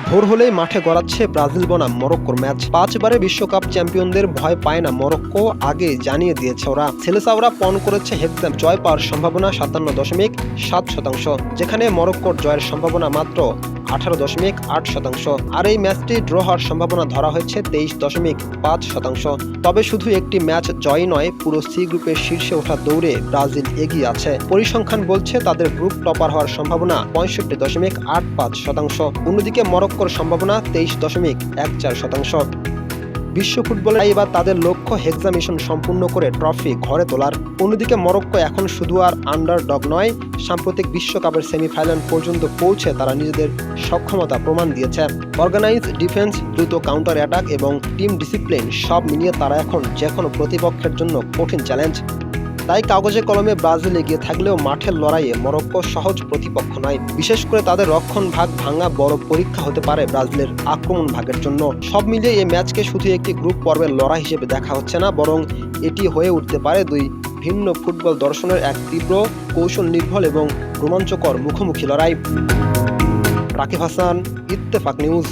ভোর হলেই মাঠে গড়াচ্ছে ব্রাজিল বনাম মরক্কোর ম্যাচ। 5 বারে বিশ্বকাপ চ্যাম্পিয়নদের ভয় পায় না মরক্কো, আগে জানিয়ে দিয়েছে ওরা। সেলেসাওরা পণ করেছে হেক্সাম জয় পাওয়ার সম্ভাবনা 57.7%, যেখানে মরক্কোর জয়ের সম্ভাবনা মাত্র 18.8%। আর এই ম্যাচটি ড্র হওয়ার সম্ভাবনা ধরা হয়েছে 23.5%। তবে শুধু একটি ম্যাচ জয় নয়, পুরো সি গ্রুপের শীর্ষে ওঠা দৌড়ে ব্রাজিল এগিয়ে আছে। পরিসংখ্যান বলছে তাদের গ্রুপ টপার হওয়ার সম্ভাবনা 65.85%। অন্যদিকে মরক্কোর সম্ভাবনা 23.14%। বিশ্ব ফুটবলে এবার তাদের লক্ষ্য হেক্সা মিশন সম্পূর্ণ করে ট্রফি ঘরে তোলার। অন্যদিকে মরক্কো এখন শুধু আর আন্ডারডগ নয়, সাম্প্রতিক বিশ্বকাপের সেমিফাইনাল পর্যন্ত পৌঁছে তারা নিজেদের সক্ষমতা প্রমাণ দিয়েছে। অর্গানাইজ ডিফেন্স, দ্রুত কাউন্টার অ্যাটাক এবং টিম ডিসিপ্লিন সব মিলিয়ে তারা এখন যে কোনো প্রতিপক্ষের জন্য কঠিন চ্যালেঞ্জ। তাই কাগজে কলমে ব্রাজিল এগিয়ে থাকলেও মাঠের লড়াইয়ে মরক্কো সহজ প্রতিপক্ষ নয়। বিশেষ করে তাদের রক্ষণ ভাগ ভাঙা বড় পরীক্ষা হতে পারে ব্রাজিলের আক্রমণ ভাগের জন্য। সব মিলিয়ে এই ম্যাচকে শুধু একটি গ্রুপ পর্বের লড়াই হিসেবে দেখা হচ্ছে না, বরং এটি হয়ে উঠতে পারে দুই ভিন্ন ফুটবল দর্শনের এক তীব্র, কৌশল নির্ভর এবং রোমাঞ্চকর মুখোমুখি লড়াই। রাকিব হাসান, ইত্তেফাক নিউজ।